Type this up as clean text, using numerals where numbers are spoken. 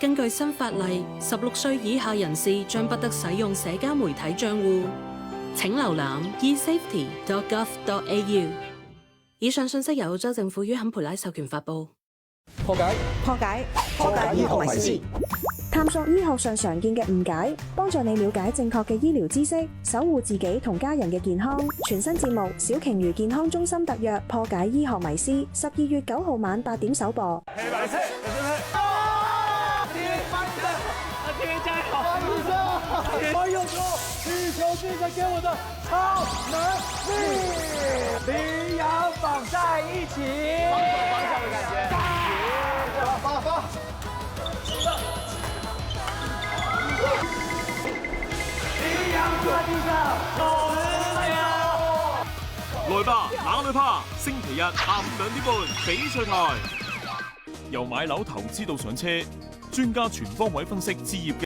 根據新法例，16歲以下人士將不得使用社交媒體賬戶。請瀏覽 esafety.gov.au。以上信息由澳洲政府於坎培拉授權發布。破解醫學迷思，探索醫學上常見嘅誤解，幫助你了解正確嘅醫療知識，守護自己同家人嘅健康。全新節目《小鯨魚健康中心特約破解醫學迷思》，12月9號晚8點首播。我用過地球最想給我的超能力，羚羊綁在一起，方向的感覺，發，羚羊坐在地上，好累啊！來吧，哪裏怕？星期日下午2點半，翡翠台，由買樓投資到上車，專家全方位分析置業嘅